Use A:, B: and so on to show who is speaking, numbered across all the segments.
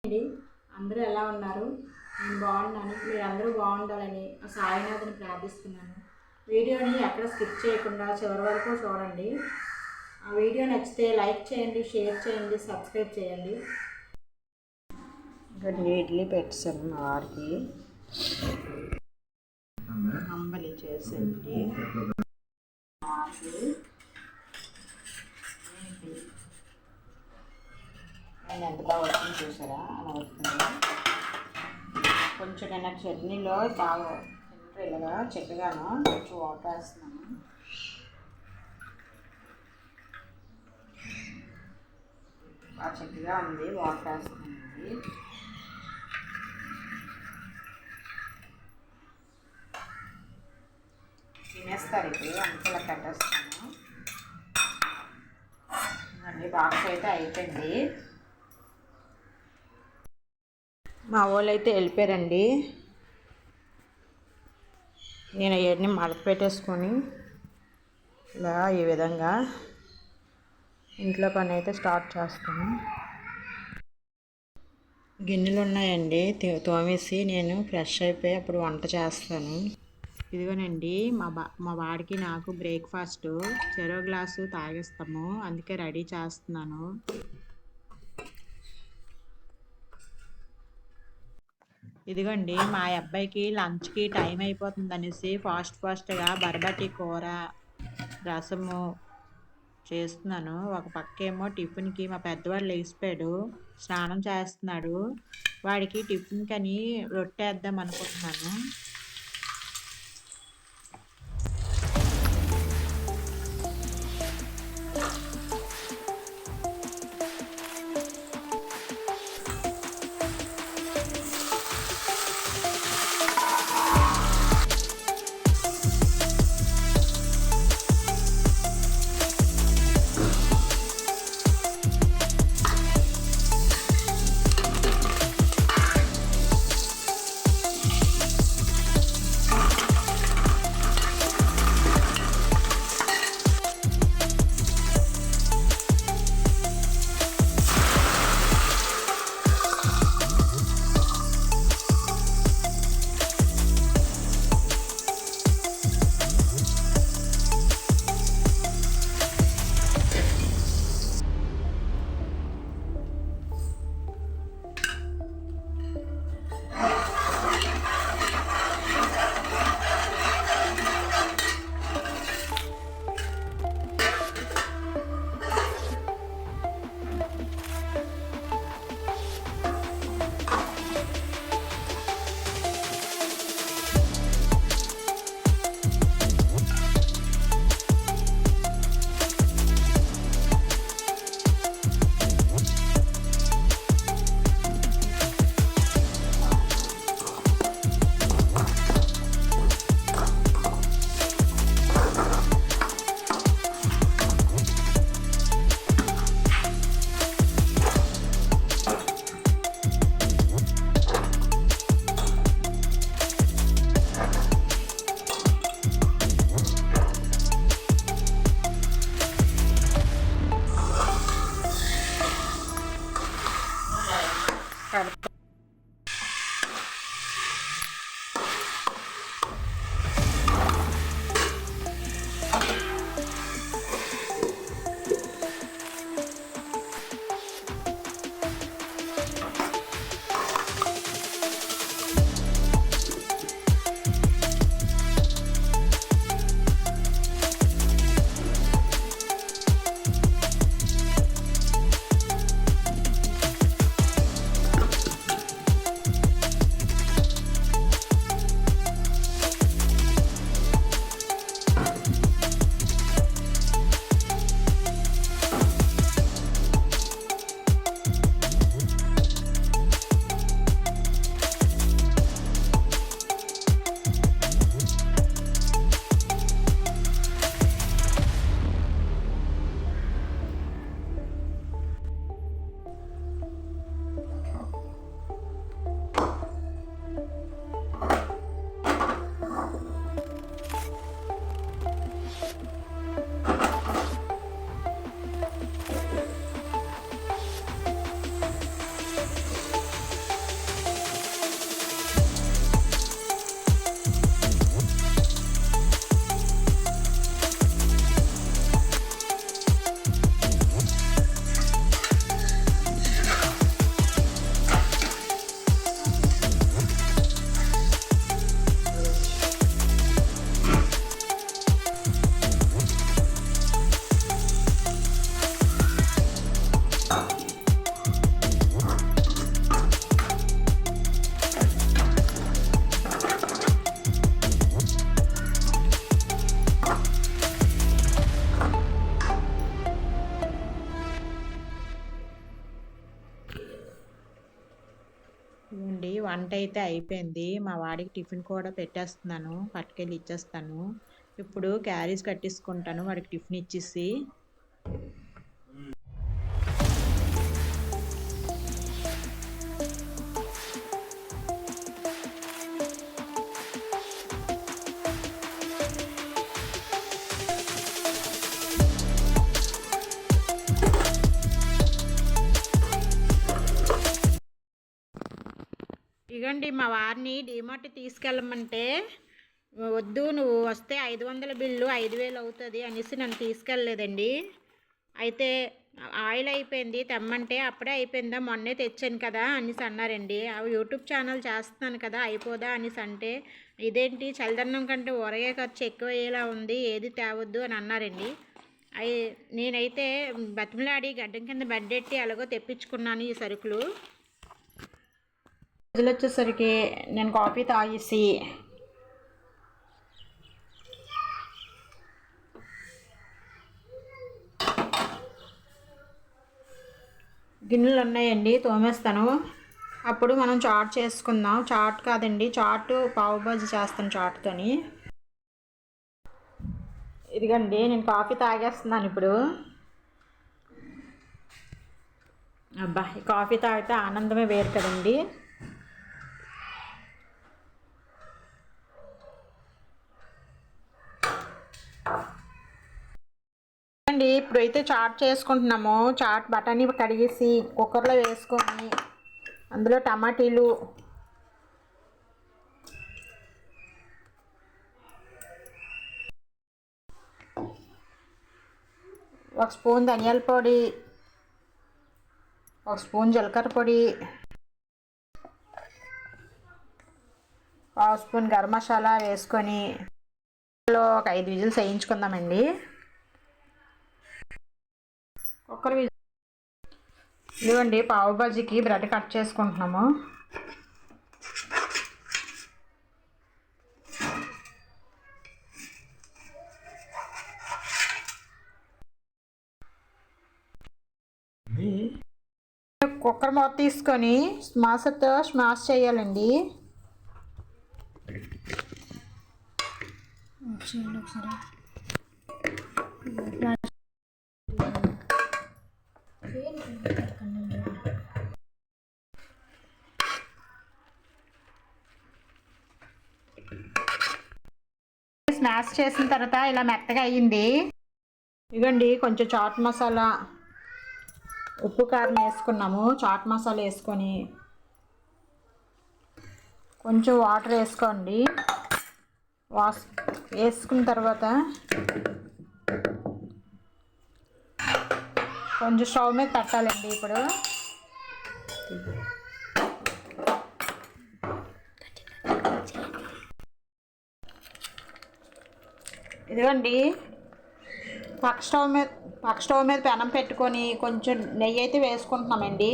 A: అండి, అందరూ ఎలా ఉన్నారు? నేను బాగున్నాను. మీరు అందరూ బాగుండాలని ఆ సాయినాథుని ప్రార్థిస్తున్నాను. వీడియోని ఎక్కడ స్కిప్ చేయకుండా చివరి వరకు చూడండి. ఆ వీడియో నచ్చితే లైక్ చేయండి, షేర్ చేయండి, సబ్స్క్రైబ్ చేయండి. ఇక్కడ ఇడ్లీ పెట్టాను మా వారికి. అంబలి చేసేది నేను ఎంత బాగా వచ్చింది చూసారా? అలా వస్తుంది. కొంచెం నేను చట్నీలో బాగా ఇలాగా చక్కగాను కొంచెం వాటర్ వేస్తున్నాను. బాగా చక్కగా ఉంది, వాటర్ వేస్తున్నానండి. తినేస్తారు ఇప్పుడు, అందుకే ఇలా కట్టేస్తాను. మళ్ళీ బాక్స్ అయితే అయిపోయింది. మా వాళ్ళు అయితే వెళ్ళిపోయారండి. నేను అవన్నీ మడత పెట్టేసుకొని ఇలా ఈ విధంగా ఇంట్లో పని అయితే స్టార్ట్ చేస్తాను. గిన్నెలు ఉన్నాయండి, తోమేసి నేను ఫ్రెష్ అయిపోయి అప్పుడు వంట చేస్తాను. ఇదిగోనండి మా వాడికి నాకు బ్రేక్ఫాస్ట్ చెరో గ్లాసు తాగేస్తాము, అందుకే రెడీ చేస్తున్నాను. ఇదిగోండి మా అబ్బాయికి లంచ్కి టైం అయిపోతుంది అనేసి ఫాస్ట్గా బరబటి కూర రసము చేస్తున్నాను. ఒక పక్కేమో టిఫిన్కి మా పెద్దవాడు లేచిపోయాడు, స్నానం చేస్తున్నాడు. వాడికి టిఫిన్కి అని రొట్టె అనుకుంటున్నాను. ఇవ్వండి, వంట అయితే అయిపోయింది. మా వాడికి టిఫిన్ కూడా పెట్టేస్తున్నాను, పట్టుకెళ్ళి ఇచ్చేస్తాను. ఇప్పుడు క్యారీస్ కట్టేసుకుంటాను వాడికి టిఫిన్ ఇచ్చేసి. ఇగండి, మా వారిని డీమార్ట్ తీసుకెళ్ళమంటే వద్దు, నువ్వు వస్తే 500 బిల్లు 5000 అవుతుంది అనేసి నన్ను తీసుకెళ్ళలేదండి. అయితే ఆయిల్ అయిపోయింది తెమ్మంటే, అప్పుడే అయిపోయిందా, మొన్నే తెచ్చాను కదా అనేసి అన్నారండి. యూట్యూబ్ ఛానల్ చేస్తున్నాను కదా, అయిపోదా అనేసి అంటే, ఇదేంటి చల్లదన్నం కంటే ఊరగాయ ఖర్చు ఎక్కువ అయ్యేలా ఉంది, ఏది తేవద్దు అని అన్నారండి. నేనైతే బతిమలాడి గడ్డం కింద బెడ్డెట్టి అలాగో తెప్పించుకున్నాను ఈ సరుకులు. రోజులు వచ్చేసరికి నేను కాఫీ తాగేసి గిన్నెలు ఉన్నాయండి, తోమేస్తాను. అప్పుడు మనం చాట్ చేసుకుందాం. చాట్ కాదండి, చాట్ పావు బాజీ చేస్తాను చాట్తోని. ఇదిగండి, నేను కాఫీ తాగేస్తున్నాను ఇప్పుడు. అబ్బా, ఈ కాఫీ తాగితే ఆనందమే వేరు కదండి. అండి, ఇప్పుడైతే చాట్ చేసుకుంటున్నాము. చాట్ బఠానీ కడిగేసి కుక్కర్లో వేసుకొని అందులో టమాటీలు, ఒక స్పూన్ ధనియాల పొడి, ఒక స్పూన్ జీలకర్ర పొడి, పావు స్పూన్ గరం మసాలా వేసుకొని ఒక 5 విజిల్స్ వేయించుకుందామండి. Cooker whistle. ఇదిగోండి, పావు బాజీకి బ్రెడ్ కట్ చేసుకుంటున్నాము. కుక్కర్ మూత తీసుకొని స్మాషర్తో స్మాష్ చేయాలండి. స్మాష్ చేసిన తర్వాత ఇలా మెత్తగా అయ్యింది. ఇదిగోండి, కొంచెం చాట్ మసాలా, ఉప్పు కారం వేసుకున్నాము. చాట్ మసాలా వేసుకొని కొంచెం వాటర్ వేసుకోండి. వేసుకున్న తర్వాత కొంచెం స్టవ్ మీద పెట్టాలండి. ఇప్పుడు ఇదిగోండి, పక్క స్టవ్ మీద పెనం పెట్టుకొని కొంచెం నెయ్యి అయితే వేసుకుంటున్నామండి.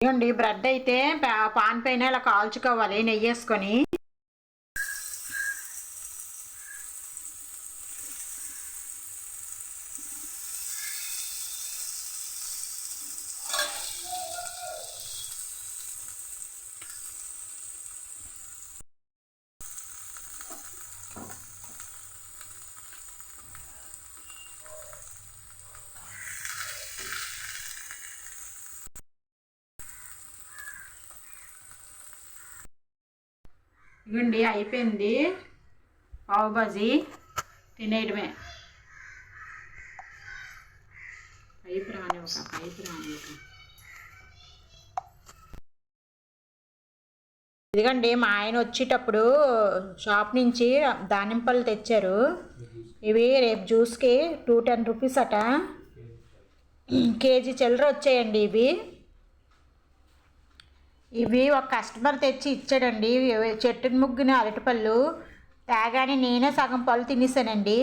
A: ఇదిగోండి, బ్రెడ్ అయితే పాన్ పైన ఇలా కాల్చుకోవాలి నెయ్యి వేసుకొని. ఇవ్వండి, అయిపోయింది పావు బాజీ, తినేయడమే. పైపు రాని ఒక ఇదిగండి, మా ఆయన వచ్చేటప్పుడు షాప్ నుంచి దానిమ్మపళ్ళు తెచ్చారు. ఇవి రేపు జ్యూస్కి 210 రూపీస్ అట. కేజీ చిల్లర వచ్చాయండి ఇవి. ఒక కస్టమర్ తెచ్చి ఇచ్చాడండి. చెట్టుని ముగ్గున అరటిపళ్ళు తేగానే నేనే సగం పళ్ళు తినేసానండి.